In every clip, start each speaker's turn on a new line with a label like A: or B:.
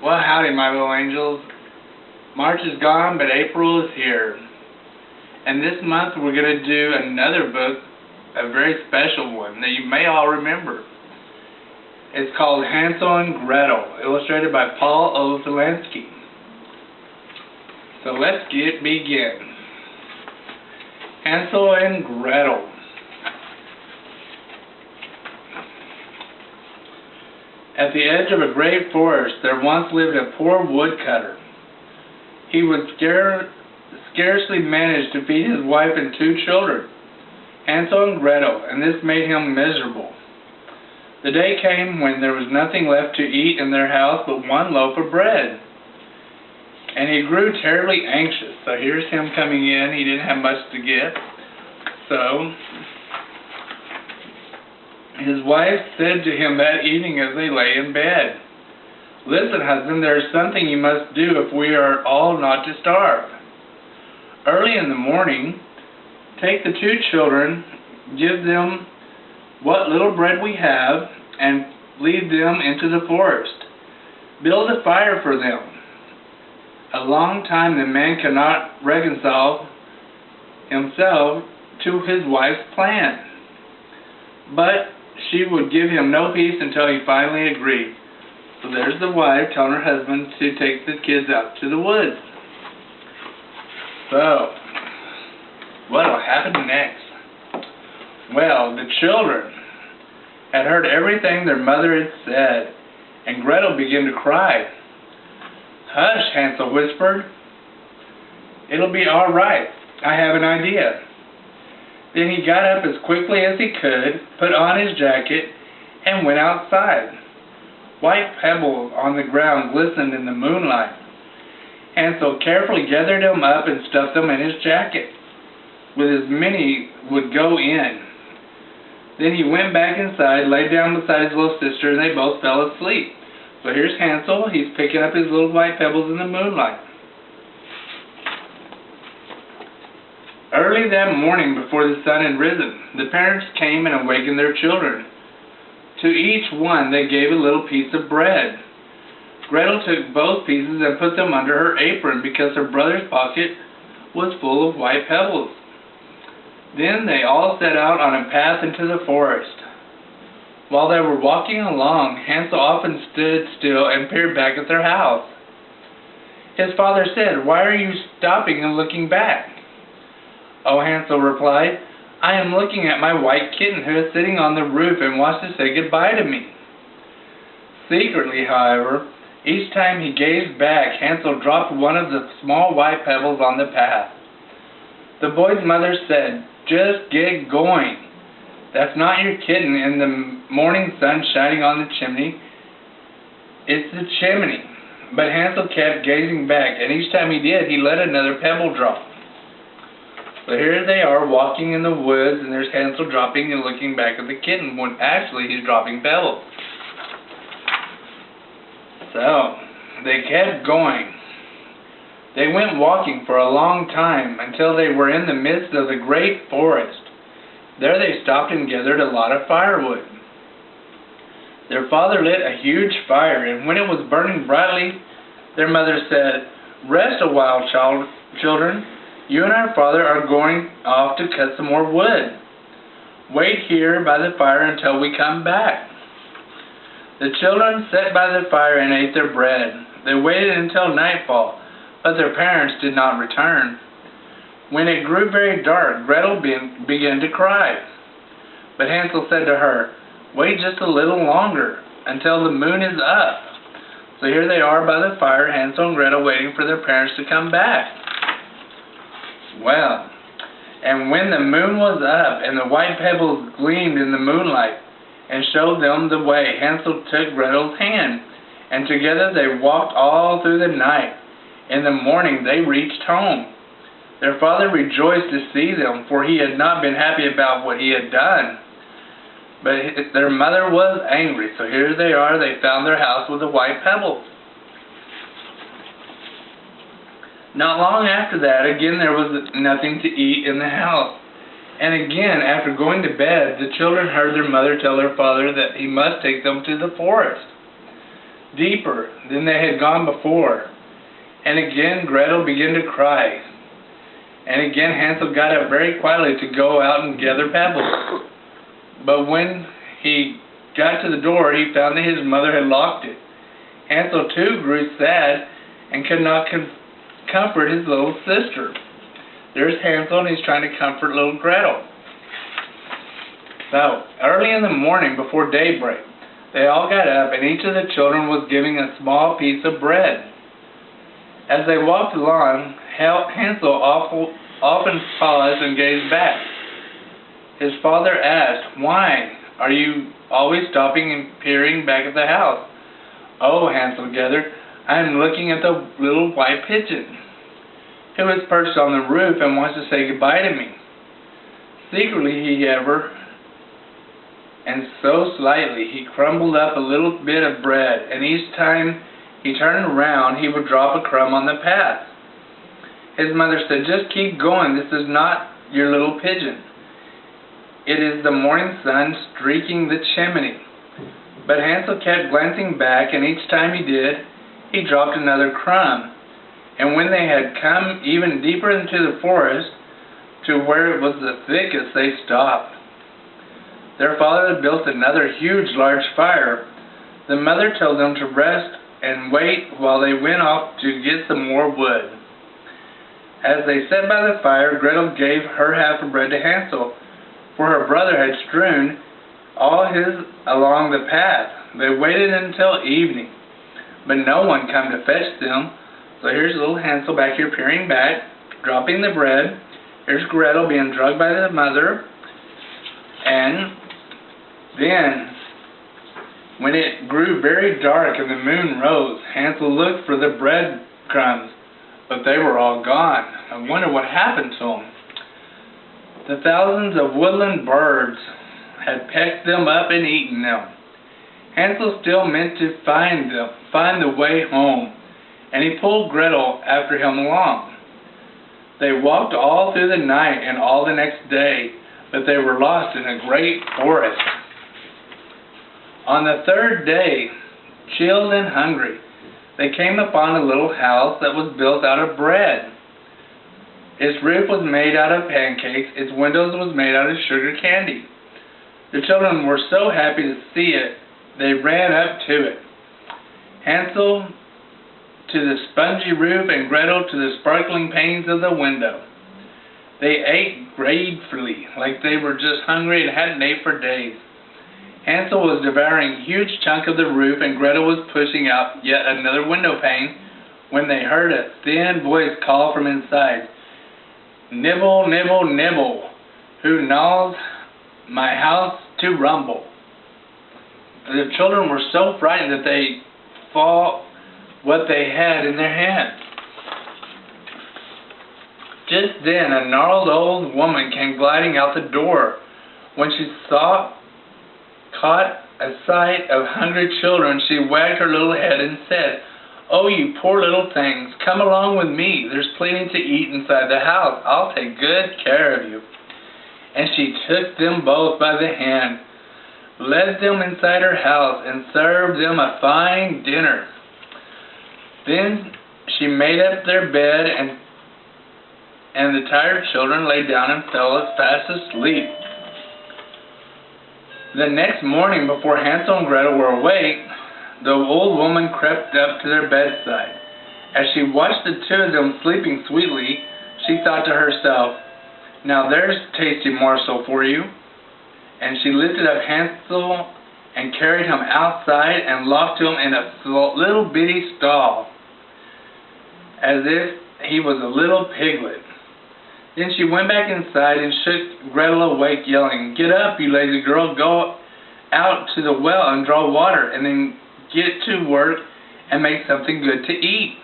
A: Well, howdy, my little angels. March is gone, but April is here. And this month we're going to do another book, a very special one that you may all remember. It's called Hansel and Gretel, illustrated by Paul Ozelansky. So let's begin. Hansel and Gretel. At the edge of a great forest there once lived a poor woodcutter. He would scarcely manage to feed his wife and 2 children, Hansel and Gretel, and this made him miserable. The day came when there was nothing left to eat in their house but 1 loaf of bread. And he grew terribly anxious. So here's him coming in. He didn't have much to get. So his wife said to him that evening as they lay in bed, "Listen, husband, there is something you must do if we are all not to starve. Early in the morning, take the 2 children, give them what little bread we have, and lead them into the forest. Build a fire for them." A long time the man cannot reconcile himself to his wife's plan, but she would give him no peace until he finally agreed. So there's the wife telling her husband to take the kids out to the woods. So, what will happen next? Well, the children had heard everything their mother had said, and Gretel began to cry. "Hush," Hansel whispered. "It'll be all right. I have an idea." Then he got up as quickly as he could, put on his jacket, and went outside. White pebbles on the ground glistened in the moonlight. Hansel carefully gathered them up and stuffed them in his jacket, with as many would go in. Then he went back inside, laid down beside his little sister, and they both fell asleep. So here's Hansel. He's picking up his little white pebbles in the moonlight. Early that morning, before the sun had risen, the parents came and awakened their children. To each one they gave a little piece of bread. Gretel took both pieces and put them under her apron because her brother's pocket was full of white pebbles. Then they all set out on a path into the forest. While they were walking along, Hansel often stood still and peered back at their house. His father said, "Why are you stopping and looking back?" "Oh," Hansel replied, "I am looking at my white kitten who is sitting on the roof and wants to say goodbye to me." Secretly, however, each time he gazed back, Hansel dropped one of the small white pebbles on the path. The boy's mother said, "Just get going. That's not your kitten in the morning sun shining on the chimney. It's the chimney." But Hansel kept gazing back, and each time he did, he let another pebble drop. So here they are walking in the woods, and there's Hansel dropping and looking back at the kitten when actually he's dropping pebbles. So they kept going. They went walking for a long time until they were in the midst of the great forest. There they stopped and gathered a lot of firewood. Their father lit a huge fire, and when it was burning brightly, their mother said, "Rest a while, children. You and our father are going off to cut some more wood. Wait here by the fire until we come back." The children sat by the fire and ate their bread. They waited until nightfall, but their parents did not return. When it grew very dark, Gretel began to cry. But Hansel said to her, "Wait just a little longer, until the moon is up." So here they are by the fire, Hansel and Gretel, waiting for their parents to come back. Well, and when the moon was up and the white pebbles gleamed in the moonlight and showed them the way, Hansel took Gretel's hand, and together they walked all through the night. In the morning they reached home. Their father rejoiced to see them, for he had not been happy about what he had done. But their mother was angry, so here they are. They found their house with the white pebbles. Not long after that, again there was nothing to eat in the house. And again, after going to bed, the children heard their mother tell their father that he must take them to the forest. deeper than they had gone before. And again Gretel began to cry. And again Hansel got up very quietly to go out and gather pebbles. But when he got to the door, he found that his mother had locked it. Hansel too grew sad and could not comfort his little sister. There's Hansel, and he's trying to comfort little Gretel. So, early in the morning before daybreak, they all got up, and each of the children was given a small piece of bread. As they walked along, Hansel often paused and gazed back. His father asked, "Why are you always stopping and peering back at the house?" "Oh," Hansel gathered, "I am looking at the little white pigeon, who is perched on the roof and wants to say goodbye to me." Secretly, and so slightly, he crumbled up a little bit of bread, and each time he turned around, he would drop a crumb on the path. His mother said, "Just keep going, this is not your little pigeon. It is the morning sun streaking the chimney." But Hansel kept glancing back, and each time he did, he dropped another crumb. And when they had come even deeper into the forest, to where it was the thickest, they stopped. Their father had built another large fire. The mother told them to rest and wait while they went off to get some more wood. As they sat by the fire, Gretel gave her half of bread to Hansel, for her brother had strewn all his along the path. They waited until evening, but no one came to fetch them. So here's little Hansel back here peering back, dropping the bread. Here's Gretel being drugged by the mother. And then, when it grew very dark and the moon rose, Hansel looked for the breadcrumbs, but they were all gone. I wonder what happened to them. The thousands of woodland birds had pecked them up and eaten them. Hansel still meant to find the way home, and he pulled Gretel after him along. They walked all through the night and all the next day, but they were lost in a great forest. On the third day, chilled and hungry, they came upon a little house that was built out of bread. Its roof was made out of pancakes, its windows was made out of sugar candy. The children were so happy to see it, they ran up to it. Hansel to the spongy roof and Gretel to the sparkling panes of the window. They ate gratefully, like they were just hungry and hadn't ate for days. Hansel was devouring a huge chunk of the roof, and Gretel was pushing out yet another window pane when they heard a thin voice call from inside, "Nibble, nibble, nibble, who gnaws my house to rumble." The children were so frightened that they fought what they had in their hands. Just then a gnarled old woman came gliding out the door. When she caught a sight of hungry children, she wagged her little head and said, "Oh, you poor little things, come along with me. There's plenty to eat inside the house. I'll take good care of you." And she took them both by the hand, led them inside her house, and served them a fine dinner. Then she made up their bed, and the tired children lay down and fell as fast asleep. The next morning, before Hansel and Gretel were awake, the old woman crept up to their bedside. As she watched the two of them sleeping sweetly, she thought to herself, "Now there's a tasty morsel for you." And she lifted up Hansel and carried him outside and locked him in a little bitty stall, as if he was a little piglet. Then she went back inside and shook Gretel awake, yelling, "Get up, you lazy girl, go out to the well and draw water, and then get to work and make something good to eat.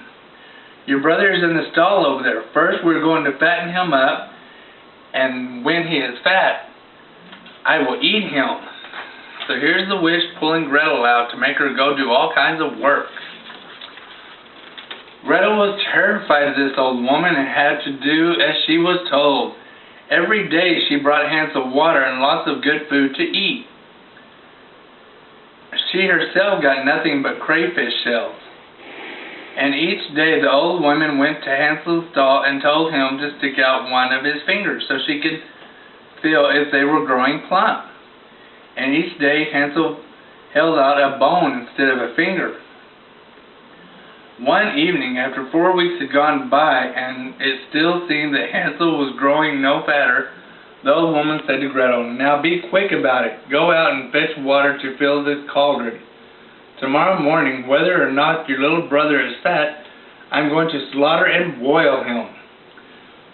A: Your brother is in the stall over there. First we're going to fatten him up, and when he is fat, I will eat him." So here's the witch pulling Gretel out to make her go do all kinds of work. Gretel was terrified of this old woman and had to do as she was told. Every day she brought Hansel water and lots of good food to eat. She herself got nothing but crayfish shells. And each day the old woman went to Hansel's stall and told him to stick out one of his fingers so she could feel if they were growing plump. And each day Hansel held out a bone instead of a finger. One evening, after 4 weeks had gone by and it still seemed that Hansel was growing no fatter, the old woman said to Gretel, "Now be quick about it. Go out and fetch water to fill this cauldron. Tomorrow morning, whether or not your little brother is fat, I'm going to slaughter and boil him.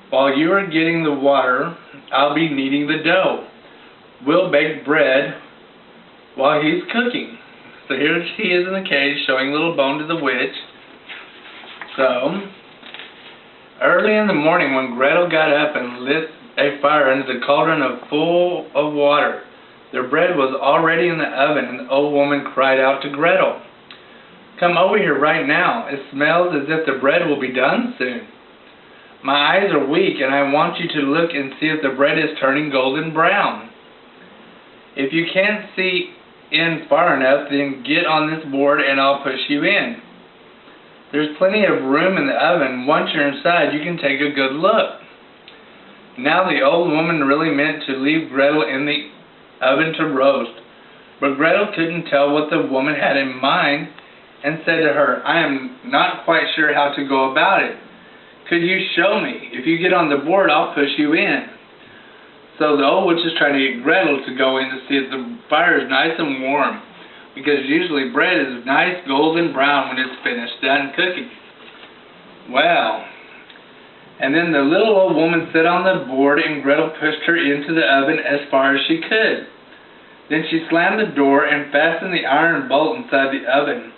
A: While you are getting the water, I'll be kneading the dough. We'll bake bread while he's cooking." So here she is in the cage showing little bone to the witch. So, early in the morning when Gretel got up and lit a fire under the cauldron full of water, their bread was already in the oven, and the old woman cried out to Gretel, "Come over here right now. It smells as if the bread will be done soon. My eyes are weak, and I want you to look and see if the bread is turning golden brown. If you can't see in far enough, then get on this board and I'll push you in. There's plenty of room in the oven. Once you're inside, you can take a good look." Now the old woman really meant to leave Gretel in the oven to roast, but Gretel couldn't tell what the woman had in mind and said to her, "I am not quite sure how to go about it. Could you show me? If you get on the board, I'll push you in." So the old witch is trying to get Gretel to go in to see if the fire is nice and warm, because usually bread is nice golden brown when it's finished done cooking. Well, and then the little old woman sat on the board and Gretel pushed her into the oven as far as she could. Then she slammed the door and fastened the iron bolt inside the oven.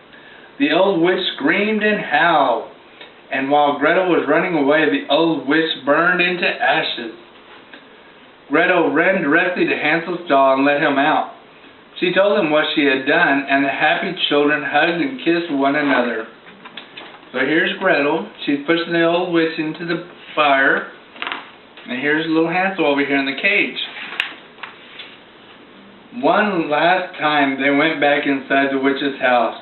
A: The old witch screamed and howled, and while Gretel was running away, the old witch burned into ashes. Gretel ran directly to Hansel's stall and let him out. She told him what she had done, and the happy children hugged and kissed one another. So here's Gretel. She's pushing the old witch into the fire. And here's little Hansel over here in the cage. One last time they went back inside the witch's house.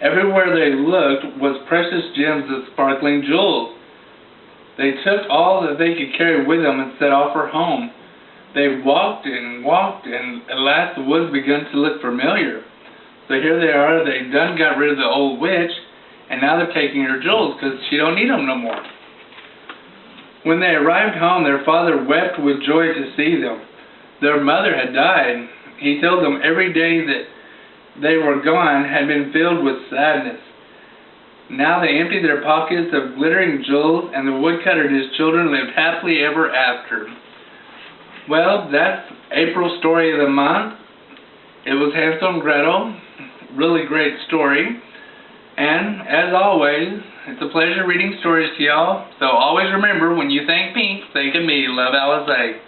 A: Everywhere they looked was precious gems of sparkling jewels. They took all that they could carry with them and set off for home. They walked and walked, and at last the woods began to look familiar. So here they are. They done got rid of the old witch, and now they're taking her jewels because she don't need them no more. When they arrived home, their father wept with joy to see them. Their mother had died. He told them every day that they were gone had been filled with sadness. Now they emptied their pockets of glittering jewels, and the woodcutter and his children lived happily ever after. Well, that's April's story of the month. It was Hansel and Gretel. Really great story. And, as always, it's a pleasure reading stories to y'all. So always remember, when you think pink, think of me. Love, Alize.